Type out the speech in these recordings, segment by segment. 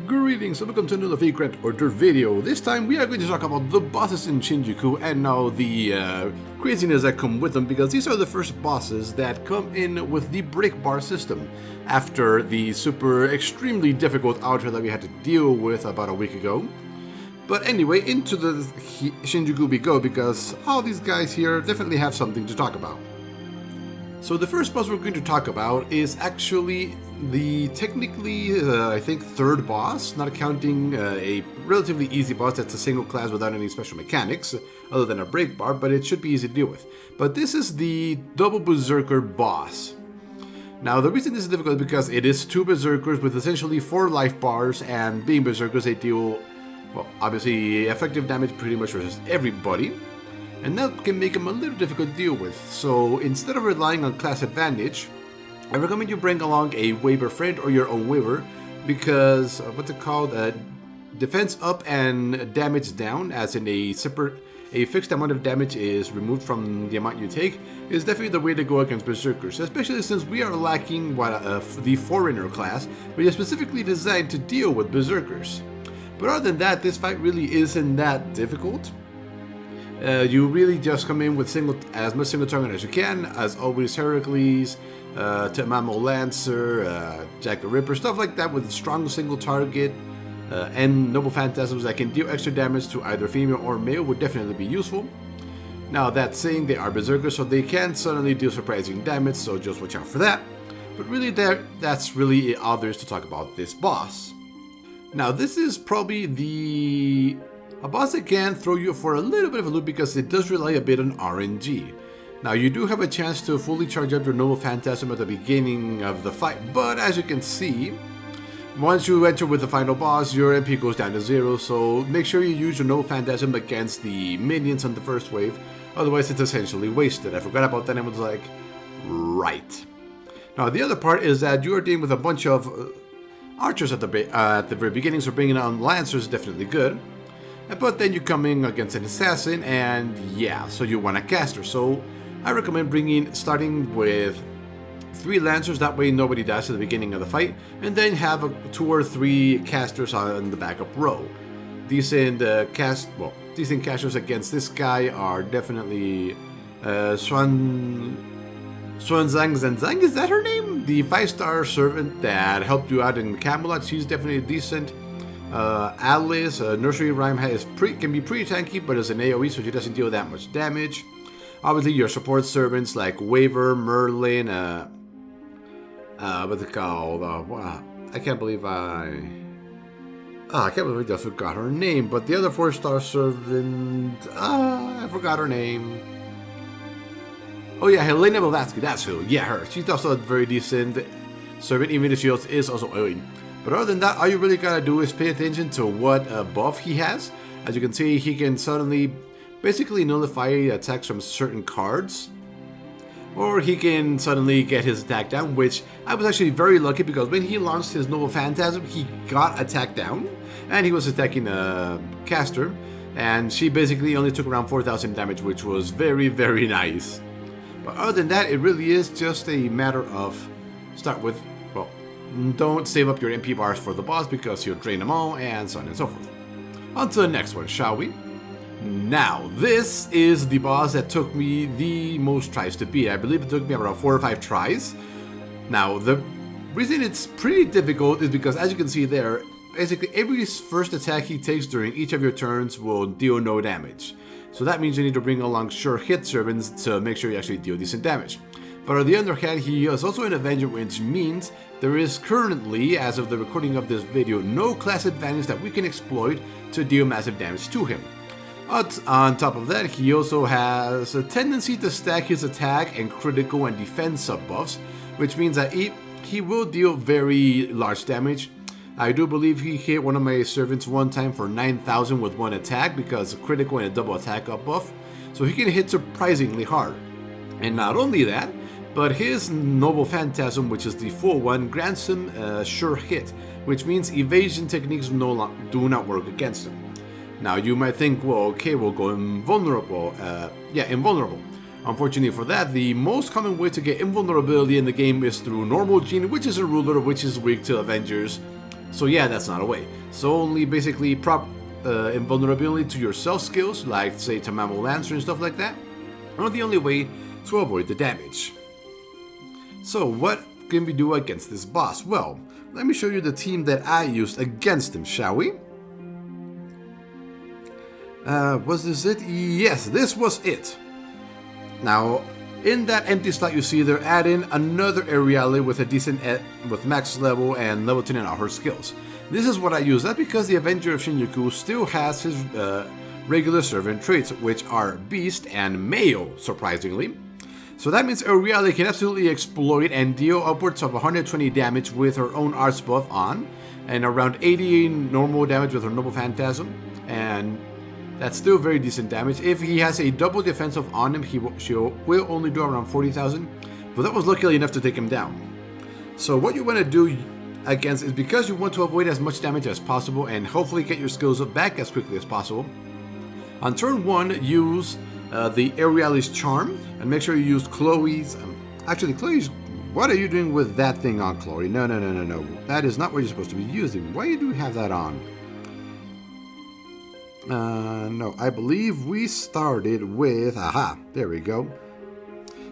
Greetings and welcome to another Vagrant Order video. This time we are going to talk about the bosses in Shinjuku and now the craziness that come with them, because these are the first bosses that come in with the break bar system after the super extremely difficult outro that we had to deal with about a week ago. But anyway, into the Shinjuku we go, because all these guys here definitely have something to talk about. So the first boss we're going to talk about is actually the technically, I think, third boss, not counting a relatively easy boss that's a single class without any special mechanics, other than a break bar, but it should be easy to deal with. But this is the double berserker boss. Now the reason this is difficult is because it is two berserkers with essentially 4 life bars, and being berserkers they deal, well, obviously effective damage pretty much versus everybody. And that can make them a little difficult to deal with. So instead of relying on class advantage, I recommend you bring along a waiver friend or your own waiver, because what's it called? Defense up and damage down, as in a fixed amount of damage is removed from the amount you take, is definitely the way to go against berserkers, especially since we are lacking the foreigner class, which is specifically designed to deal with berserkers. But other than that, this fight really isn't that difficult. You really just come in with as much single target as you can. As always, Heracles, Tamamo Lancer, Jack the Ripper, stuff like that with strong single target, and Noble Phantasms that can deal extra damage to either female or male would definitely be useful. Now that saying, they are berserkers, so they can suddenly deal surprising damage, so just watch out for that. But really, that's really all there is to talk about this boss. Now this is probably a boss that can throw you for a little bit of a loop, because it does rely a bit on RNG. Now you do have a chance to fully charge up your Noble Phantasm at the beginning of the fight, but as you can see, once you enter with the final boss, your MP goes down to 0, so make sure you use your Noble Phantasm against the minions on the first wave, otherwise it's essentially wasted. I forgot about that and was like, right. Now the other part is that you are dealing with a bunch of archers at the very beginning, so bringing on Lancers is definitely good. But then you're coming against an assassin, and yeah, so you want a caster. So I recommend starting with 3 Lancers, that way nobody dies at the beginning of the fight, and then have 2 or 3 casters on the backup row. Decent casters against this guy are definitely Xuan Zhang, is that her name? The 5-star servant that helped you out in Camelot, she's definitely decent. Alice, Nursery Rhyme can be pretty tanky, but is an AoE, so she doesn't deal that much damage. Obviously, your support servants like Waver, Merlin, what's it called? I can't believe I just forgot her name. But the other 4-star servant, I forgot her name. Oh yeah, Helena Blavatsky, that's who. Yeah, her. She's also a very decent servant, even if she is also AoE. But other than that, all you really gotta do is pay attention to what buff he has. As you can see, he can suddenly basically nullify attacks from certain cards, or he can suddenly get his attack down, which I was actually very lucky, because when he launched his Noble Phantasm, he got attack down, and he was attacking a caster, and she basically only took around 4,000 damage, which was very, very nice. But other than that, it really is just a matter of don't save up your MP bars for the boss, because you'll drain them all, and so on and so forth. On to the next one, shall we? Now, this is the boss that took me the most tries to beat. I believe it took me about 4 or 5 tries. Now, the reason it's pretty difficult is because, as you can see there, basically every first attack he takes during each of your turns will deal no damage. So that means you need to bring along sure hit servants to make sure you actually deal decent damage. But on the other hand, he is also an Avenger, which means there is currently, as of the recording of this video, no class advantage that we can exploit to deal massive damage to him. But on top of that, he also has a tendency to stack his attack and critical and defense sub-buffs, which means that he will deal very large damage. I do believe he hit one of my servants one time for 9,000 with 1 attack, because of critical and a double attack up buff, so he can hit surprisingly hard. And not only that, but his Noble Phantasm, which is the full one, grants him a sure hit, which means evasion techniques do not work against him. Now you might think, well, okay, we'll go invulnerable. Invulnerable. Unfortunately for that, the most common way to get invulnerability in the game is through normal gene, which is a ruler which is weak to Avengers, So yeah, that's not a way. So only basically invulnerability to your self skills, like say Tamamo Lancer and stuff like that, are the only way to avoid the damage. So what can we do against this boss? Well, let me show you the team that I used against him, shall we? Was this it? Yes, this was it. Now, in that empty slot you see there, add in another Aeriale with a decent with max level and level 10 in all her skills. This is what I use. That's because the Avenger of Shinjuku still has his regular servant traits, which are Beast and Male, surprisingly. So that means Aeriale can absolutely exploit and deal upwards of 120 damage with her own arts buff on, and around 80 normal damage with her Noble Phantasm, and that's still very decent damage. If he has a double defensive on him, she will only do around 40,000, but that was luckily enough to take him down. So what you want to do against is, because you want to avoid as much damage as possible and hopefully get your skills back as quickly as possible, on turn 1, use the Aeriale's Charm, and make sure you use Chloe's... actually, Chloe's... What are you doing with that thing on, Chloe? No. That is not what you're supposed to be using. Why do you have that on? No, I believe we started with... Aha, there we go.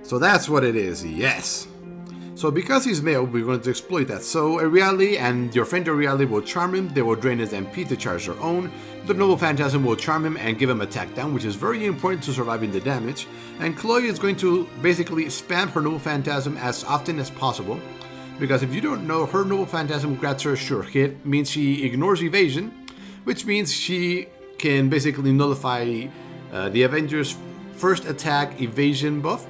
So that's what it is, yes. So because he's male, we're going to exploit that. So Aeriale and your friend Aeriale will charm him. They will drain his MP to charge their own. The Noble Phantasm will charm him and give him attack down, which is very important to surviving the damage. And Chloe is going to basically spam her Noble Phantasm as often as possible. Because if you don't know, her Noble Phantasm grants her a sure hit, means she ignores evasion, which means she can basically nullify the Avenger's first attack evasion buff.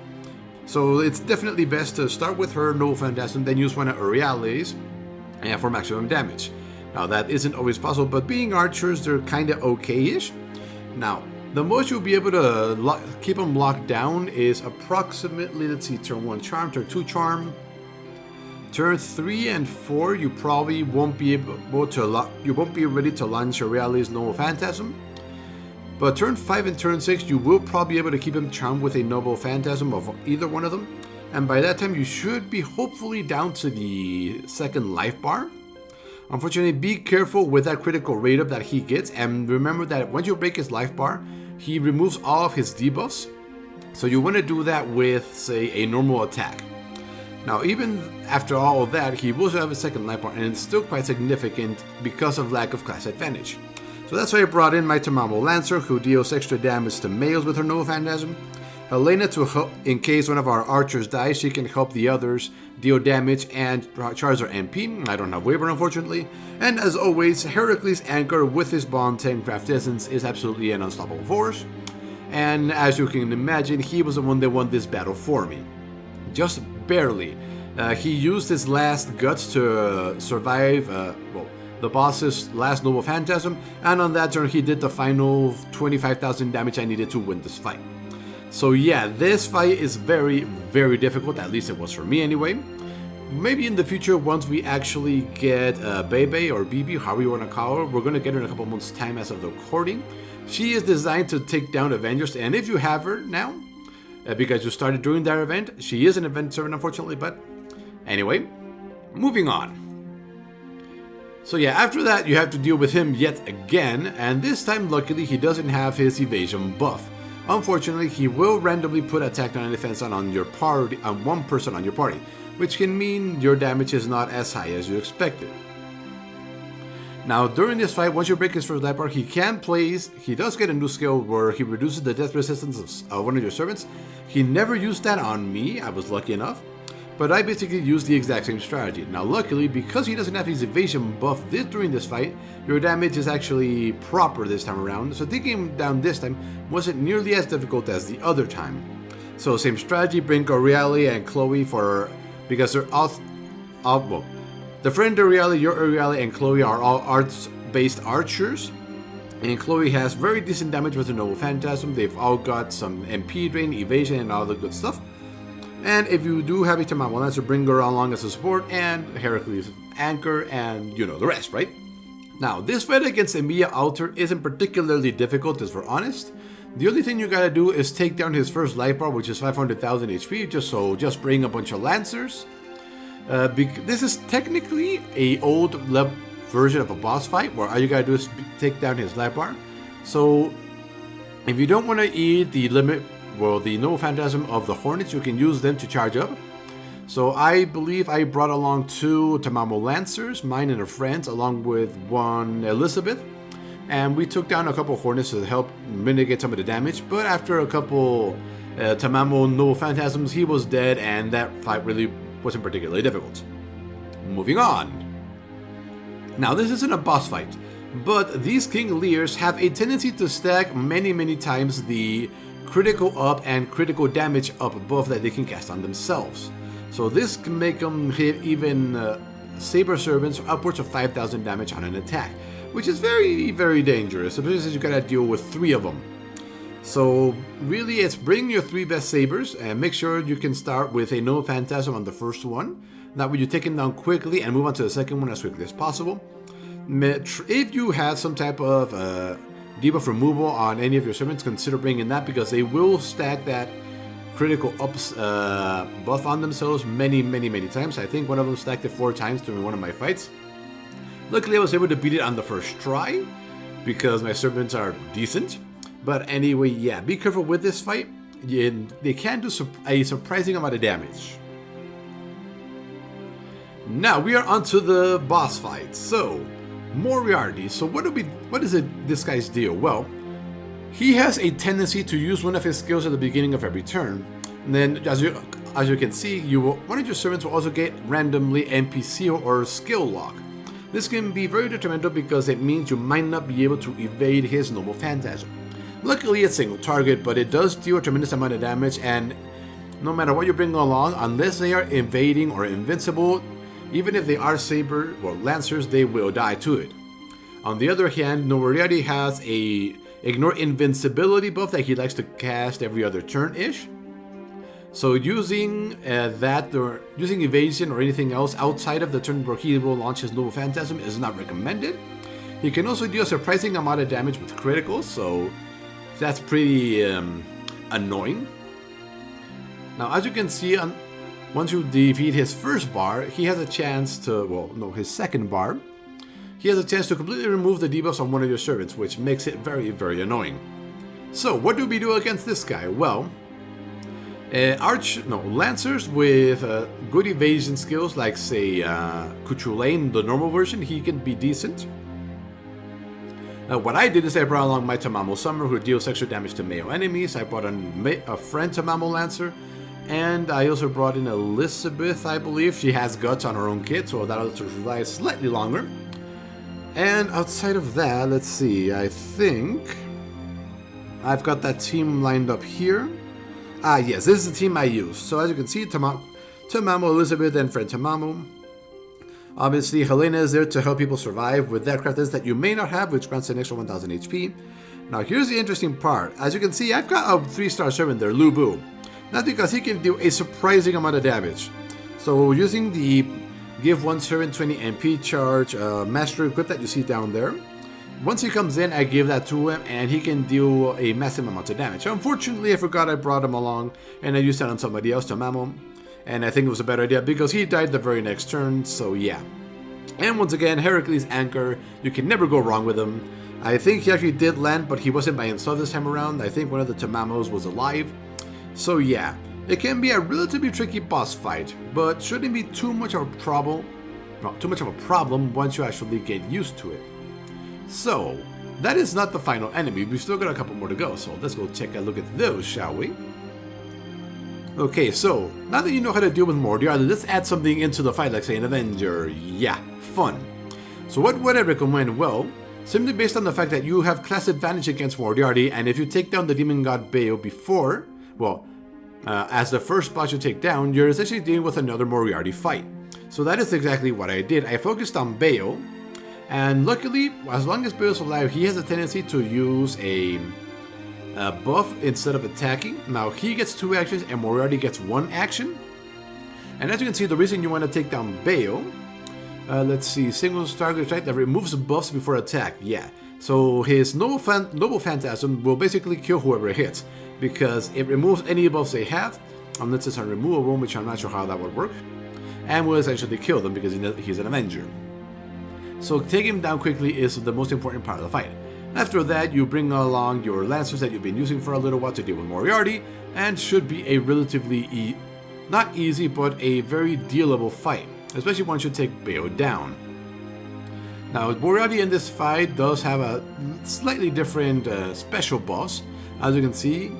So it's definitely best to start with her Noble Phantasm, then use one of Aeriale's for maximum damage. Now that isn't always possible, but being archers, they're kind of okay-ish. Now, the most you'll be able to keep them locked down is approximately, let's see, turn 1 charm, turn 2 charm. Turn 3 and 4, you probably won't be able to you won't be ready to launch Aeriale's Noble Phantasm. But turn 5 and turn 6, you will probably be able to keep him charmed with a Noble Phantasm of either one of them. And by that time, you should be hopefully down to the second life bar. Unfortunately, be careful with that critical rate up that he gets. And remember that once you break his life bar, he removes all of his debuffs. So you want to do that with, say, a normal attack. Now, even after all of that, he will have a second life bar, and it's still quite significant because of lack of class advantage. So that's why I brought in my Tamamo Lancer, who deals extra damage to males with her Noble Phantasm. Helena, to help in case one of our archers dies, she can help the others deal damage and charge their MP. I don't have Weber, unfortunately. And as always, Heracles' Anchor with his Bond 10 Craft Essence is absolutely an unstoppable force. And as you can imagine, he was the one that won this battle for me. Just barely. He used his last guts to survive, the boss's last Noble Phantasm, and on that turn he did the final 25,000 damage I needed to win this fight. So yeah, this fight is very, very difficult, at least it was for me anyway. Maybe in the future, once we actually get Bebe or BB, however you want to call her, we're going to get her in a couple months' time as of the recording. She is designed to take down Avengers, and if you have her now, because you started during that event, she is an event servant unfortunately, but anyway, moving on. So yeah, after that you have to deal with him yet again, and this time luckily he doesn't have his evasion buff. Unfortunately, he will randomly put attack and defense on your party, on one person on your party, which can mean your damage is not as high as you expected. Now during this fight, once you break his first life bar, he does get a new skill where he reduces the death resistance of one of your servants. He never used that on me, I was lucky enough. But I basically used the exact same strategy. Now luckily, because he doesn't have his evasion buff during this fight, your damage is actually proper this time around, so taking him down this time wasn't nearly as difficult as the other time. So same strategy, bring Aeriale and Chloe because they're well, the friend Aeriale, your Aeriale, and Chloe are all arts-based archers. And Chloe has very decent damage with her Noble Phantasm. They've all got some MP drain, evasion, and all the good stuff. And if you do have a Tamamo Lancer, bring her along as a support, and Heracles' Anchor, and you know the rest, right? Now, this fight against Emilia Alter isn't particularly difficult, if we're honest. The only thing you gotta do is take down his first life bar, which is 500,000 HP, just bring a bunch of Lancers. This is technically a old version of a boss fight where all you gotta do is take down his life bar. So if you don't want to eat the noble phantasm of the hornets, you can use them to charge up. So I believe I brought along 2 Tamamo Lancers, mine and a friend's, along with 1 Elizabeth. And we took down a couple hornets to help mitigate some of the damage. But after a couple Tamamo Noble Phantasms, he was dead, and that fight really wasn't particularly difficult. Moving on. Now this isn't a boss fight, but these King Lears have a tendency to stack many times the critical up and critical damage up above that they can cast on themselves. So this can make them hit even Saber Servants upwards of 5,000 damage on an attack, which is very dangerous, especially since you gotta deal with 3 of them. So really, it's bring your 3 best Sabers and make sure you can start with a Noble Phantasm on the first one. That way you take him down quickly and move on to the second one as quickly as possible. If you have some type of debuff removal on any of your servants, consider bringing that, because they will stack that critical ups buff on themselves many times. I think one of them stacked it 4 times during one of my fights. Luckily I was able to beat it on the first try because my servants are decent. But anyway, yeah, be careful with this fight. They can do a surprising amount of damage. Now we are onto the boss fight. So Moriarty. So what is this guy's deal? Well, he has a tendency to use one of his skills at the beginning of every turn. And then, as you can see, one of your servants will also get randomly NPC or skill lock. This can be very detrimental because it means you might not be able to evade his Noble Phantasm. Luckily, it's single target, but it does deal a tremendous amount of damage, and no matter what you bring along, unless they are evading or invincible, even if they are Saber or Lancers, they will die to it. On the other hand, Moriarty has a Ignore Invincibility buff that he likes to cast every other turn-ish. So using that, or using evasion or anything else outside of the turn where he will launch his Noble Phantasm is not recommended. He can also do a surprising amount of damage with criticals, so that's pretty annoying. Now, as you can see, once you defeat his first bar, he has a chance to, his second bar. He has a chance to completely remove the debuffs on one of your servants, which makes it very annoying. So, what do we do against this guy? Well, Lancers with good evasion skills, like say Kuchulain, the normal version, he can be decent. What I did is I brought along my Tamamo Summer, who deals extra damage to melee enemies. I brought in a friend Tamamo Lancer, and I also brought in Elizabeth, I believe. She has guts on her own kit, so that'll let her survive slightly longer. And outside of that, let's see, I think I've got that team lined up here. Ah, yes, this is the team I use. So as you can see, Tamamo, Elizabeth, and friend Tamamo. Obviously, Helena is there to help people survive with that crafters that you may not have, which grants an extra 1000 HP. Now, here's the interesting part. As you can see, I've got a 3-star servant there, Lu Bu. That's because he can do a surprising amount of damage. So using the give one servant 20 MP charge master equip that you see down there, once he comes in, I give that to him, and he can deal a massive amount of damage. Unfortunately, I forgot I brought him along, and I used that on somebody else, Tamamo. And I think it was a better idea because he died the very next turn, so yeah. And once again, Heracles Anchor, you can never go wrong with him. I think he actually did land, but he wasn't by himself this time around. I think one of the Tamamos was alive. So yeah, it can be a relatively tricky boss fight, but shouldn't be too much of a problem once you actually get used to it. So, that is not the final enemy. We've still got a couple more to go, so let's go take a look at those, shall we? Okay, so, now that you know how to deal with Moriarty, let's add something into the fight, like say an Avenger. Yeah, fun. So what would I recommend? Well, simply based on the fact that you have class advantage against Moriarty, and if you take down the Demon God Bayo before, as the first boss you take down, you're essentially dealing with another Moriarty fight. So that is exactly what I did. I focused on Bayo, and luckily, as long as Bayo's alive, he has a tendency to use a buff instead of attacking. Now, he gets 2 actions and Moriarty gets 1 action. And as you can see, the reason you want to take down Bayo, let's see, single target strike that removes buffs before attack. Yeah, so his Noble Phantasm will basically kill whoever it hits, because it removes any buffs they have, unless it's unremovable, which I'm not sure how that would work, and will essentially kill them because he's an Avenger. So taking him down quickly is the most important part of the fight. After that, you bring along your lancers that you've been using for a little while to deal with Moriarty, and should be a relatively not easy, but a very dealable fight, especially once you take Bayo down. Now, Moriarty in this fight does have a slightly different special boss. As you can see,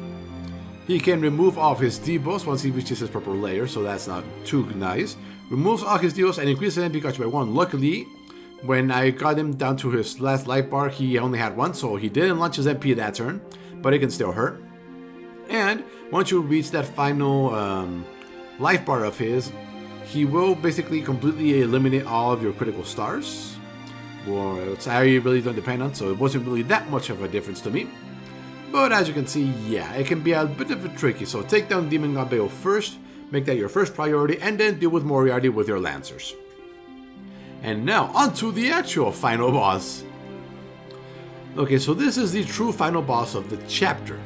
he can remove all of his debuffs once he reaches his proper layer, so that's not too nice. Removes all his debuffs and increases MP cost by 1. Luckily, when I got him down to his last life bar, he only had 1, so he didn't launch his MP that turn, but it can still hurt. And once you reach that final life bar of his, he will basically completely eliminate all of your critical stars, which I really don't depend on, so it wasn't really that much of a difference to me. But as you can see, yeah, it can be a bit of a tricky, so take down Demon God Bayo first, make that your first priority, and then deal with Moriarty with your Lancers. And now, onto the actual final boss. Okay, so this is the true final boss of the chapter.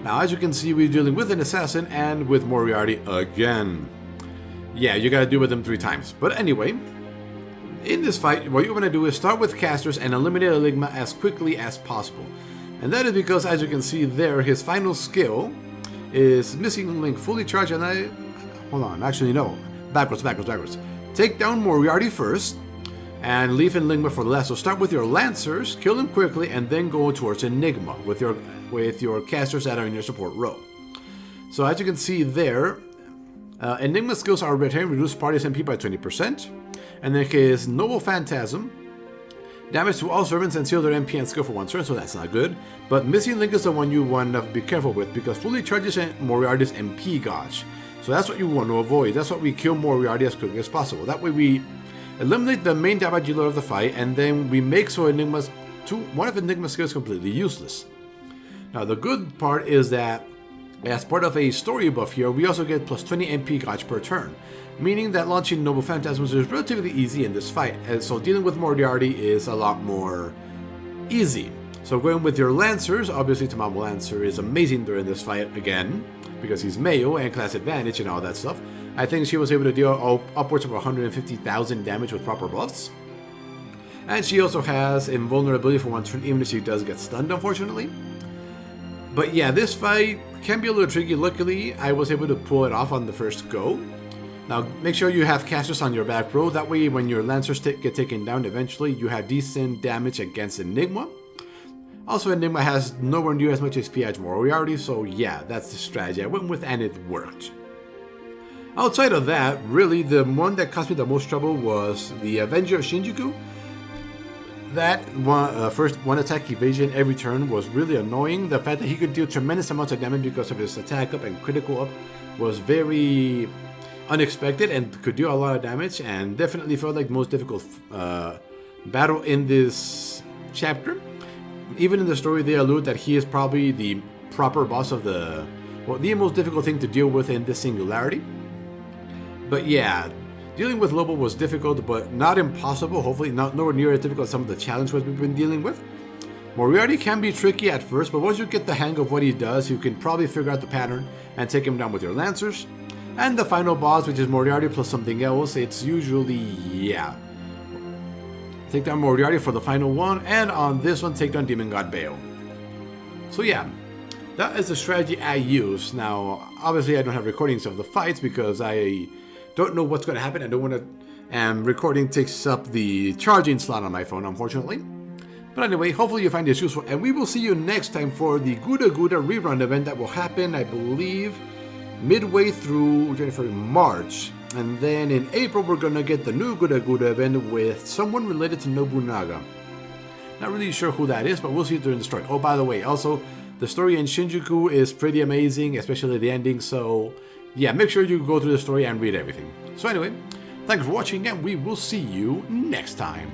Now, as you can see, we're dealing with an assassin and with Moriarty again. Yeah, you gotta deal with them 3 times. But anyway, in this fight, what you want to do is start with casters and eliminate Enigma as quickly as possible. And that is because, as you can see there, his final skill is Missing Link fully charged, and hold on, actually no, backwards. Take down Moriarty first, and leave Enigma for the last. So start with your Lancers, kill him quickly, and then go towards Enigma with your casters that are in your support row. So as you can see there, Enigma skills are retain, reduce party's MP by 20%, and then his Noble Phantasm, damage to all servants and seal their MP and skill for 1 turn, so that's not good. But Missing Link is the one you want to be careful with, because fully charges Moriarty's MP gauge. So that's what you want to avoid. That's why we kill Moriarty as quickly as possible. That way we eliminate the main damage dealer of the fight, and then we make so one of Enigma's skills completely useless. Now the good part is that as part of a story buff here, we also get plus 20 MP gauge per turn, meaning that launching Noble Phantasms is relatively easy in this fight, and so dealing with Moriarty is a lot more easy. So going with your Lancers, obviously Tamamo Lancer is amazing during this fight again, because he's Mayo and class advantage and all that stuff. I think she was able to deal upwards of 150,000 damage with proper buffs. And she also has invulnerability for 1 turn, even if she does get stunned, unfortunately. But yeah, this fight can be a little tricky. Luckily, I was able to pull it off on the first go. Now, make sure you have casters on your back row. That way, when your Lancers get taken down eventually, you have decent damage against Enigma. Also, Enigma has nowhere near as much HP as Moriarty, so yeah, that's the strategy I went with, and it worked. Outside of that, really, the one that caused me the most trouble was the Avenger of Shinjuku. That first one attack evasion every turn was really annoying. The fact that he could deal tremendous amounts of damage because of his attack up and critical up was very unexpected and could do a lot of damage, and definitely felt like the most difficult battle in this chapter. Even in the story, they allude that he is probably the proper boss of the most difficult thing to deal with in this singularity. But yeah, dealing with Lobo was difficult, but not impossible. Hopefully not nowhere near as difficult as some of the challenges we've been dealing with. Moriarty can be tricky at first, but once you get the hang of what he does, you can probably figure out the pattern and take him down with your Lancers. And the final boss, which is Moriarty plus something else, it's usually, yeah, take down Moriarty for the final one, and on this one, take down Demon God Bayo. So yeah, that is the strategy I use. Now, obviously I don't have recordings of the fights because I don't know what's going to happen. I don't want to, and recording takes up the charging slot on my phone, unfortunately. But anyway, hopefully you find this useful, and we will see you next time for the Gouda Gouda rerun event that will happen, I believe, midway through March. And then in April, we're gonna get the new Gouda Gouda event with someone related to Nobunaga. Not really sure who that is, but we'll see it during the story. Oh, by the way, also, the story in Shinjuku is pretty amazing, especially the ending, so yeah, make sure you go through the story and read everything. So anyway, thanks for watching, and we will see you next time.